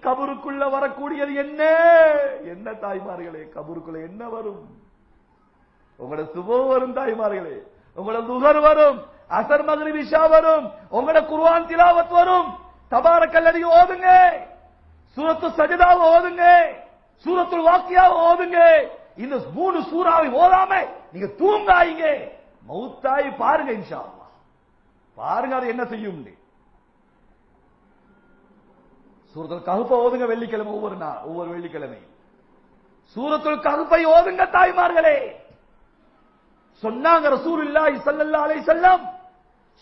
கபருக்குள்ள வரக்கூடியது என்ன என்ன தாய்மார்களே? கபருக்குள்ள என்ன வரும்? உங்களோட சுபோ வரும் தாய்மார்களே, உங்களோட துஹர் வரும், அசர் மக்ரிப் இஷா வரும், உங்களோட குர்ஆன் திலாவத் வரும். தபாரக்கல்லதி ஓதுங்க, சூரத்து சஜ்தா ஓதுங்க, சூரத்துல் வாக்கியா ஓதுங்க. இந்த 3 சூறாவை ஓதாம நீங்க தூங்காயிங்க, மௌத்தாய் பாருங்க இன்ஷா அல்லாஹ். பாருங்க அது என்ன செய்யும். சூரத்துல் கஹ்ஃப ஓதுங்க வெள்ளிக்கிழமை, ஒவ்வொரு வெள்ளிக்கிழமை சூரத்துல் கஹ்ஃபை ஓதுங்க தாய்மார்களே. சொன்னாங்க ரசூலுல்லாஹி ஸல்லல்லாஹு அலைஹி வஸல்லம்,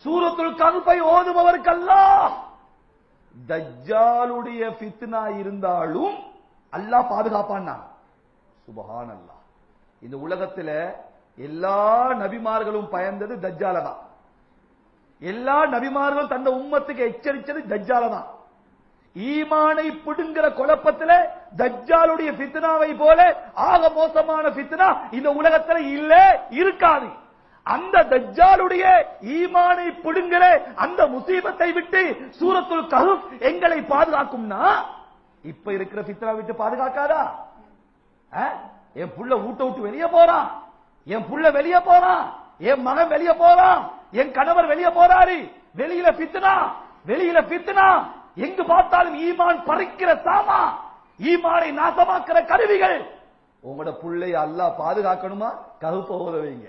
சூரத்துல் கஹ்ஃபை ஓதுபவருக்கு அல்லாஹ் தஜ்ஜாலுடைய ஃபித்னா இருந்தாலும் அல்லாஹ் பாதுகாப்பான்னா. சுப்ஹானல்லாஹ். இந்த உலகத்துல எல்லா நபிமார்களும் பயந்தது தஜ்ஜால தான். எல்லா நபிமார்களும் தந்த உம்மத்துக்கு எச்சரித்தது தஜ்ஜால தான். ஈமானை பிடுங்கிற குழப்பத்துல தஜ்ஜாலுடைய ஃபித்னாவை போல ஆக மோசமான ஃபித்னா இந்த உலகத்துல இல்ல, இருக்காது. அந்த தஜ்ஜாலுடைய ஈமானை பிடுங்கிற அந்த முசீபத்தை விட்டு சூரத்துல் கஹ்ஃப் எங்களை பாதுகாக்கும்னா இப்ப இருக்கிற ஃபித்னா விட்டு பாதுகாக்காதா? என் புள்ள வீட்டை விட்டு வெளியே போறான், என் புள்ள வெளியே போறான், என் மகன் வெளியே போறான், என் கணவர் வெளியே போறாரு, வெளியில ஃபித்னா, வெளியில ஃபித்னா. எங்கு பார்த்தாலும் ஈமான் பறிக்கிற சாமா, ஈமானை நாசமாக்குற கருவிகள். உங்களோட புள்ளை அல்லாஹ் பாதுகாக்கணுமா? கஹ்ஃப ஓத வைங்க.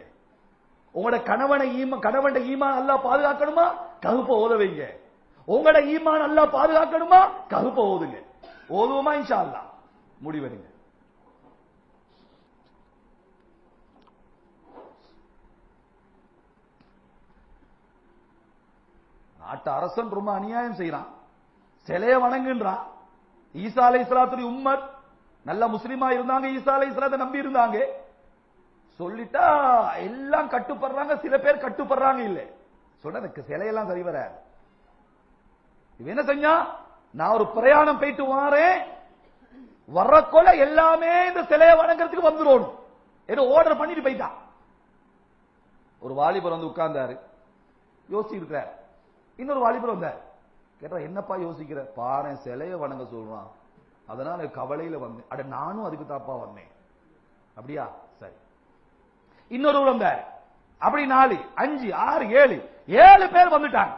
உங்களோட கணவன் ஈமான் அல்லாஹ் பாதுகாக்கணுமா? கஹ்ஃப ஓத வைங்க. உங்களோட ஈமான் அல்லாஹ் பாதுகாக்கணுமா? கஹ்ஃப ஓதுங்க. ஓதுவோமா இன்ஷா அல்லாஹ்? முடிவெடுங்க. நாட்டு அரசன் ரொம்ப அநியாயம் செய்யறான், சிலைய வணங்குன்றான். ஈசா அலைஹிஸ்ஸலாத்துடைய உம்மத் நல்ல முஸ்லிமா இருந்தாங்க, ஈசா அலைஹிஸ்ஸலாத்தை நம்பி இருந்தாங்க. சொல்லிட்டா எல்லாம் கட்டுப்படுறாங்க, சில பேர் கட்டுப்படுறாங்க இல்ல. சொன்ன சிலையெல்லாம் சரி வராது. இவன் என்ன செஞ்சா, நான் ஒரு பிரயாணம் போயிட்டு வாரேன், வர்றக்கொள்ள எல்லாமே இந்த சிலைய வணங்குறதுக்கு வந்துடும் ஏதோ ஆர்டர் பண்ணிட்டு போயிட்டான். ஒரு வாலிபர் வந்து உட்கார்ந்தாரு, யோசிச்சு இருக்கிறார். இன்னொரு வாலிபர் வந்தார், கேட்டா என்னப்பா யோசிக்கிற? பாரு சிலைய வணங்க சொல்றான், அதனால கவலையில வந்தேன். அட நானும் அதுக்கு தாப்பா வந்தேன். அப்படியா? சரி. இன்னொரு வந்தார், அப்படி 4 5 6 7 பேர் வந்துட்டாங்க.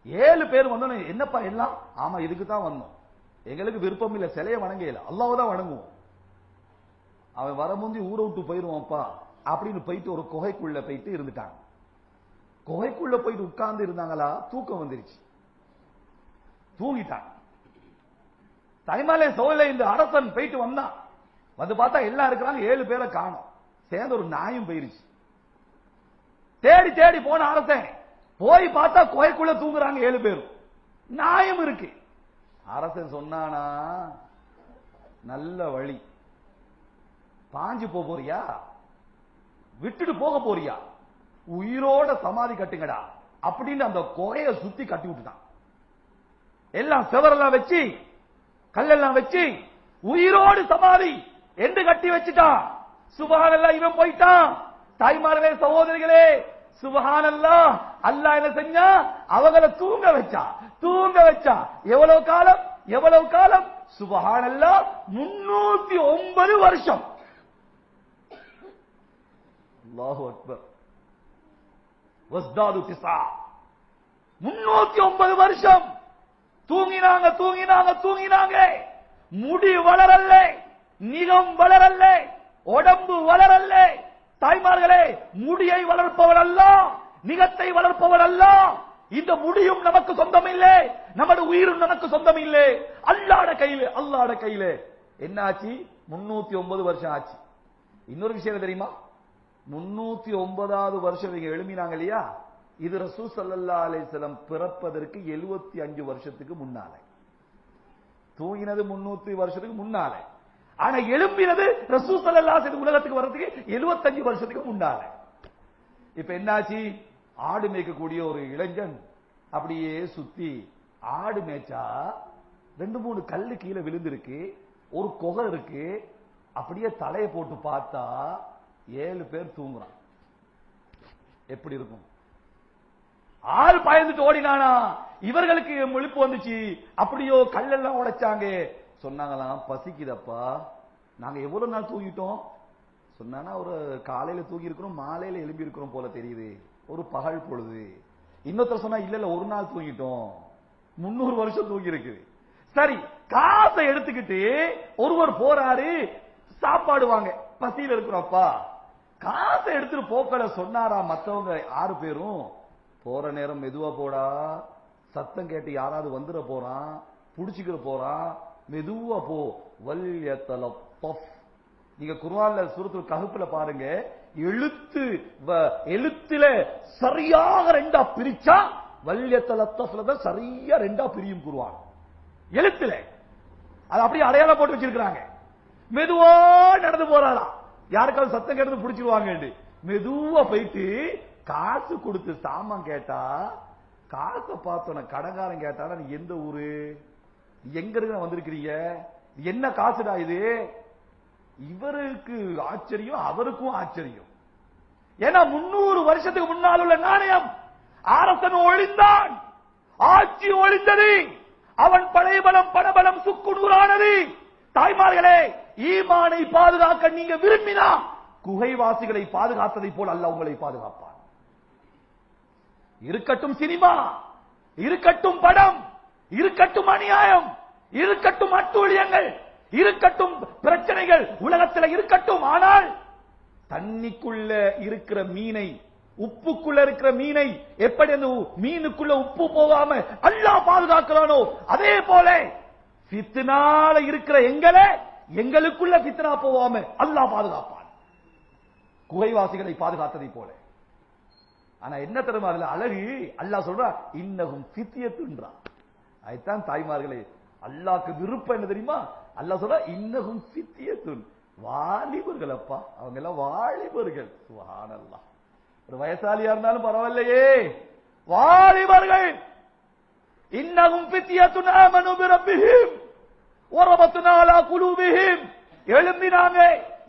7 பேர் வந்தோம். என்னப்பா எல்லாம்? ஆமா இதுக்கு தான் வந்தோம், எங்களுக்கு விருப்பம் இல்ல, சிலைய வணங்கல, அல்லாஹ்வை தான் வணங்குவோம். அவன் வர முந்தி ஊரை விட்டு போயிருவான்ப்பா அப்படின்னு போயிட்டு ஒரு குகைக்குள்ள போயிட்டு இருந்துட்டாங்க. குகைக்குள்ள போயிட்டு உட்கார்ந்து இருந்தாங்களா, தூக்கம் வந்துருச்சு, தூங்கிட்டாங்க. தைமாலே சோழ இந்த அரசன் போயிட்டு வந்தான், வந்து பார்த்தா எல்லாம் இருக்கிறாங்க, 7 பேரை காணோம். சேர்ந்து ஒரு நாயும் போயிருச்சு. தேடி தேடி போன அரசன் போய் பார்த்தா குகைக்குள்ள தூங்குறாங்க 7 பேரும், நாயும் இருக்கு. அரசன் சொன்னானா, நல்ல வழி, பாஞ்சு போறியா, விட்டுட்டு போக போறியா, உயிரோட சமாதி கட்டுங்கடா அப்படின்னு அந்த குகையை சுத்தி கட்டி விட்டுட்டான். எல்லாம் செவரெல்லாம் வச்சு கல்லெல்லாம் வச்சு உயிரோடு சமாதி என்று கட்டி வச்சுட்டான். சுபஹானல்லாஹ், இவன் போயிட்டான். தாய்மார்களே சகோதரிகளே, சுபஹானல்லாஹ், அல்லாஹ் என்ன செஞ்சா, அவங்கள தூங்க வச்சா. எவ்வளவு காலம்? சுபஹானல்லாஹ், 309 வருஷம். அல்லாஹு அக்பர். வஸ்தாது 9 309 வருஷம் தூங்கினாங்க. முடி வளரல்ல, நிகம் வளரல்ல, உடம்பு வளரல்ல. தாய்மார்களே, முடியை வளர்ப்பவர் அல்ல, நிகத்தை வளர்ப்பவர் அல்ல. இந்த முடியும் நமக்கு சொந்தம் இல்லை, நமது உயிரும் நமக்கு சொந்தம் இல்லை, அல்லாஹ்வுடைய கையில. என்ன ஆச்சு? 309 வருஷம் ஆச்சு. இன்னொரு விஷயம் தெரியுமா? 309வது வருஷம் இங்க எழுப்பினாங்க இல்லையா, இது ரசூல் ஸல்லல்லாஹு அலைஹி வஸல்லம் பிறப்பதற்கு 75 வருஷத்துக்கு முன்னால. தூங்கினது 300 வருஷத்துக்கு முன்னால, ஆனா எழும்பினது ரசூல் ஸல்லல்லாஹு அலைஹி வஸல்லம் உலகத்துக்கு வர்றதுக்கு 75 வருஷத்துக்கு முன்னால. இப்ப என்னாச்சு? ஆடு மேய்க்கக்கூடிய ஒரு இளைஞன் அப்படியே சுத்தி ஆடு மேய்ச்சா 2-3 கல்லு கீழே விழுந்திருக்கு, ஒரு குகை இருக்கு. அப்படியே தலையை போட்டு பார்த்தா 7 பேர் தூங்குறான். எப்படி இருக்கும்? ஆள் பயந்துட்டு ஓடினானா, இவர்களுக்கு முழிப்பு வந்துச்சு. அப்படியோ கல்லெல்லாம் உடைச்சாங்க. சொன்னாங்களாம், பசிக்குதப்பா. நாங்க எவ்வளவு நாள் தூங்கிட்டோம் சொன்னா, ஒரு காலையில தூங்கி இருக்கிறோம், மாலையில எழுப்பி இருக்கிறோம் போல தெரியுது, ஒரு பகல் பொழுது. இன்னொருத்தர் சொன்னா, இல்ல இல்ல ஒரு நாள் தூங்கிட்டோம், 300 வருஷம் தூங்கி இருக்கு. சரி, காசை எடுத்துக்கிட்டு ஒருவர் போறாரு, சாப்பாடு வாங்க, பசியில இருக்கிறோம்ப்பா. காசை எடுத்துட்டு போக்கல சொன்னாரா மத்தவங்க 6 பேரும், போற நேரம் மெதுவா போடா, சத்தம் கேட்டு யாராவது வந்துட போறான், புடிச்சுக்கிற போறான், மெதுவா போ. வல்யத்தலத்தஃப். நீங்க குர்ஆன்ல சூரத்துல் கஹ்ஃப்ல பாருங்க, எழுத்துல சரியாக 2ஆ பிரிச்சா வல்யத்தலத்தஃப்ல தான் சரியா 2ஆ பிரியும் குர்ஆன். எழுத்துல அது அப்படியே அடையாளம் போட்டு வச்சிருக்காங்க. மெதுவா நடந்து போறாரா, யாருக்காவது சத்தம் கேட்டு புடிச்சிருவாங்க. மெதுவா போயிட்டு காசு கொடுத்து சாமான் கேட்டா, காசை பார்த்தோன கடங்காரன் கேட்டானா, நீ எந்த ஊரு, எங்க இருந்து வந்திருக்கிறீங்க, என்ன காசுடா இது? இவருக்கு ஆச்சரியம், அவருக்கும் ஆச்சரியம். ஏன்னா 300 வருஷத்துக்கு முன்னால் உள்ள நாணயம். அரசன் ஒளிந்தான், ஆட்சி ஒளிந்தது, அவன் படைபலம் பணபலம் சுக்குநூறானது. தாய்மார்களே, ஈமானை பாதுகாக்க நீங்க விரும்பினா குகைவாசிகளை பாதுகாத்ததை போல் அல்லாஹ் உங்களை பாதுகாப்பான். இருக்கட்டும் சினிமா, இருக்கட்டும் படம், இருக்கட்டும் அநியாயம், இருக்கட்டும் அட்டூழியங்கள், இருக்கட்டும் பிரச்சனைகள் உலகத்தில் இருக்கட்டும். ஆனால் தண்ணிக்குள்ள இருக்கிற மீனை, உப்புக்குள்ள இருக்கிற மீனை எப்படி அந்த மீனுக்குள்ள உப்பு போகாம அல்லாஹ் பாதுகாக்கிறானோ, அதே போல ஃபித்னால இருக்கிற எங்களுக்குள்ள ஃபித்னா போகாம அல்லாஹ் பாதுகாப்பான், குகைவாசிகளை பாதுகாத்ததை போல. ஆனா என்ன தெரியுமா அதுல அழகு? அல்லாஹ் சொல்றா, இன்னஹும் ஃபித்யத்துன்றான். அதுதான் தாய்மார்களே, அல்லாஹ்க்கு விருப்பம் என்ன தெரியுமா? அல்லாஹ் சொல்றா, இன்னஹும் ஃபித்யத்துன், வாலிபர்கள். அப்பா, அவங்க எல்லாம் வாலிபர்கள். சுப்ஹானல்லாஹ். ஒரு வயசாலியா இருந்தாலும் பரவாயில்லையே, வாலிபர்கள். இன்னஹும் ஃபித்யத்துன் ஆமனு பிரப்பிஹிம் வரபத்னா அலா குலூபிஹிம். எழும்பினாங்க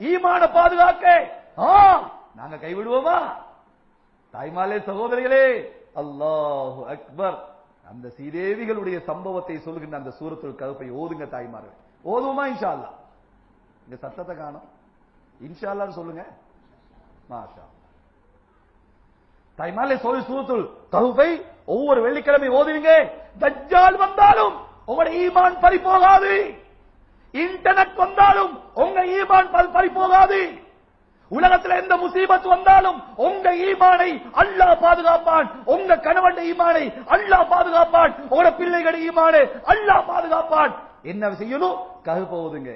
ஈமான பாதுகாக்க. நாங்க கைவிடுவோமா? தாய்மாலே சகோதரிகளே, அல்லாஹு அக்பர். அந்த சீதேவிகளுடைய சம்பவத்தை சொல்கின்ற அந்த சூரத்துல் கஹ்ஃபை ஓதுங்க தாய்மார்கள். ஓதுமா இன்ஷா அல்லாஹ்? இந்த சத்தத்தை காணோம், இன்ஷா அல்லாஹ் சொல்லுங்க. மாஷா அல்லாஹ். தாய்மாலே சொல்லி சூரத்துல் கஹ்ஃபை ஒவ்வொரு வெள்ளிக்கிழமை ஓதுவீங்க. தஜ்ஜால் வந்தாலும் உங்களுடைய ஈமான் பறி போகாது. இன்டர்நெட் வந்தாலும் உங்க ஈமான் பறி போகாது. உலகத்தில் எந்த முசீபத் வந்தாலும் உங்க ஈமானை அல்லாஹ் பாதுகாப்பான். உங்க கணவன் ஈமானை அல்லாஹ் பாதுகாப்பான். உங்க பிள்ளைகளுடைய ஈமானை அல்லாஹ் பாதுகாப்பான். என்ன செய்யணும்? கஹ்ஃப் ஓதுங்க.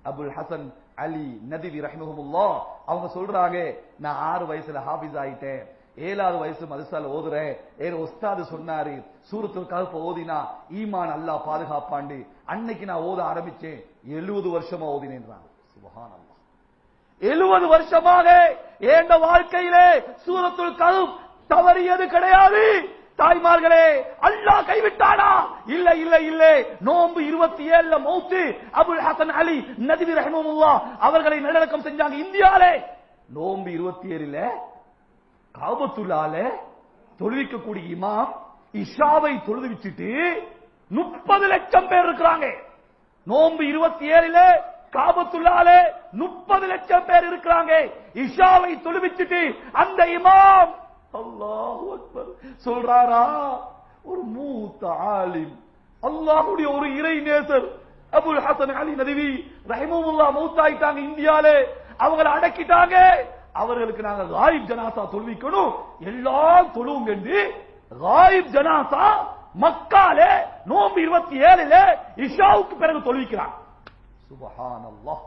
அபுல் ஹசன் அலி நதிவி ரஹ்மஹுல்லாஹ் அவங்க சொல்றாங்க, நான் 6 வயசுல ஹாஃபிஸ் ஆயிட்டேன், 7வது வயசு மதரசால ஓதுறேன். என் உஸ்தாது சொன்னாரு, சூரத்துல் கஹ்ஃப் ஓதினா ஈமான் அல்லாஹ் பாதுகாப்பாண்டு. அன்னைக்கு நான் ஓத ஆரம்பிச்சேன், 70 வருஷமா ஓதினேன்றாங்க. சுப்ஹானல்லாஹ். 70 வருஷமாக என் வாழ்க்கையிலே சூரத்துல் கஹ்ஃப் தவறியது கிடையாது. தாய்மார்களே, அல்லாஹ் கைவிட்டானா? இல்ல இல்ல இல்ல. நோன்பு 27ல மௌத்து அபுல் ஹசன் அலி நதிவி ரஹ்மஹுல்லாஹ் அவர்களை நல்லடக்கம் செஞ்சாங்க இந்தியாவிலே. நோன்பு 27ல காபத்துல்லால தொழுவிக்கக்கூடிய இமாம் இஷாவை தொழுது வச்சுட்டு 30 லட்சம் பேர் இருக்கிறாங்க. நோன்பு 27ல காபத்துல்லால 30 லட்சம் பேர் இருக்கிறாங்க. இஷாவை தொழுவிச்சுட்டு அந்த இமாம் அல்லாஹு அக்பர் சொல்றாரா, ஒரு மூத்த ஆலிம், அல்லாஹ்வுடைய ஒரு இறை நேசர் அபுல் ஹசன் அலி நதிவி ரஹ்மஹுல்லாஹ் மௌத்தாயிட்டாங்க இந்தியாவிலே. அவங்களை அடக்கிட்டாங்க. அவர்களுக்கு நாங்க காயிப் ஜனாசா தொழுவிக்கணும், எல்லாம் தொழுவுங்க. காயிப் ஜனாசா மக்காலே நோன்பு 27ல இஷாவுக்கு பிறகு தொழுவிக்கிறாங்க. சுப்ஹானல்லாஹ்.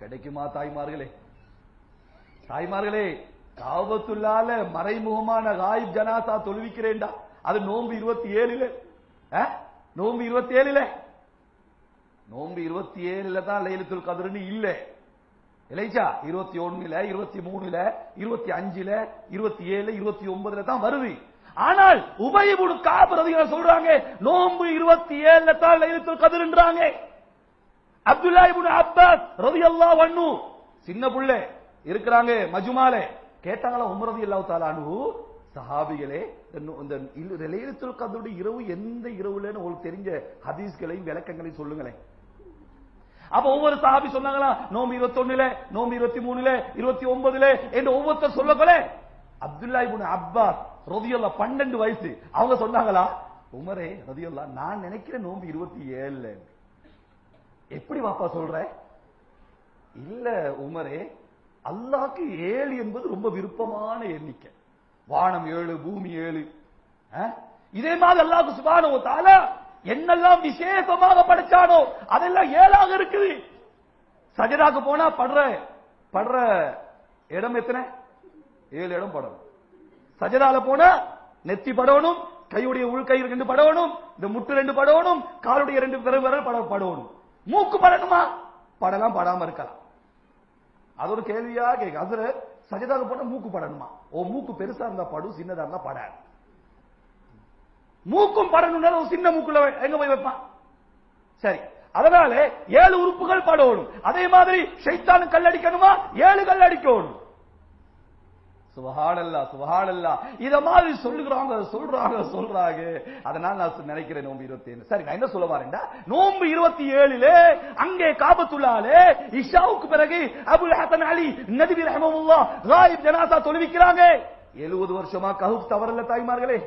கிடைக்குமா தாய்மார்களே? தாய்மார்களே, காபத்துல்லால மறைமுகமான காயிப் ஜனாசா தொழுவிக்கிறேன்டா, அது நோன்பு 27ல. நோன்பு 27ல, நோன்பு 27ல தான் லைலத்துல் கத்ர்னு இல்ல. இல்லையா? 21ல, 23ல, 25ல, 27ல, 29ல தான் வருது. ஆனால் உபய் இப்னு கஅப் ரலியல்லாஹு சொல்றாங்க, நோன்பு 27ல தான் லைலத்துல் கத்ர்ன்றாங்க. அப்துல்லாஹ் இப்னு அப்பாஸ் ரலியல்லாஹு அன்ஹு சின்ன புள்ள இருக்கிறாங்க மஜ்மால. கேட்டாங்களா உமர் ரலியல்லாஹு தஆலா அன்ஹு, சஹாபிகளே, இந்த லைலத்துல் கத்ருடைய இரவு எந்த இரவுலன்னு உங்களுக்கு தெரிஞ்ச ஹதீஸ்களையும் விளக்கங்களையும் சொல்லுங்களேன். அப்ப ஒவ்வொரு சஹாபி சொன்னாங்களா, நோம்பு 21ல, நோம்பு 23ல, 29ல என்று ஒவ்வொருத்தர் சொல்லக்கொள்ள, அப்துல்லா இப்னு அப்பாஸ் ரலியல்லாஹு 12 வயசு, அவங்க சொன்னாங்களா, உமரே ரலியல்லாஹு நான் நினைக்கிறேன் நோம்பு 27ல. எப்படி வாப்பா சொல்ற? இல்ல உமரே, அல்லாஹ்க்கு 7 என்பது ரொம்ப விருப்பமான எண்ணிக்கை. வானம் 7, பூமி 7. இதே மாதிரி அல்லாஹ் சுப்ஹானஹு வ தஆலா என்னெல்லாம் விசேஷமாக படைச்சானோ அதெல்லாம் 7ஆக இருக்குது. சஜதாக்கு போனா படுற இடம் எத்தனை? 7 இடம் படணும். சஜதால போனா நெத்தி படணும், கையுடைய உள்கை 2 படணும், இந்த முட்டு 2 படணும், காலுடைய 2 விரல் படணும். மூக்கு படணுமா? படலாம், படாம இருக்கலாம். அது ஒரு கேள்வியா கேட்க. அதுல சஜதாக்கு போனா மூக்கு படணுமா? ஓ, மூக்கு பெருசா இருந்தா படும், சின்னதா இருந்தா படாது. மூக்கும் படணும்னா சின்ன மூக்குல எங்க போய் வைப்பான்? சரி, அதனால 7 உறுப்புகள் படணும். அதே மாதிரி ஷைத்தானு கல்லடிக்கணுமா? 7 கல்லடிக்கணும். சுப்ஹானல்லாஹ், சுப்ஹானல்லாஹ். இத மாதிரி சொல்றாங்க. அதனால நான் நினைக்கிறேன் நோம்பு 27. சரி, நான் என்ன சொல்ல வரேன்டா, நோம்பு 27லே அங்கே காபத்துல்லாஹ்லே இஷாவுக்கு பிறகு அபுல் ஹசன் அலி நதவி ரஹ்மத்துல்லாஹ் காயிப் ஜனாஸா தொழுவிக்கிறாங்க. 70 வருஷமா கஹுப் தவறல்ல தாய்மார்களே.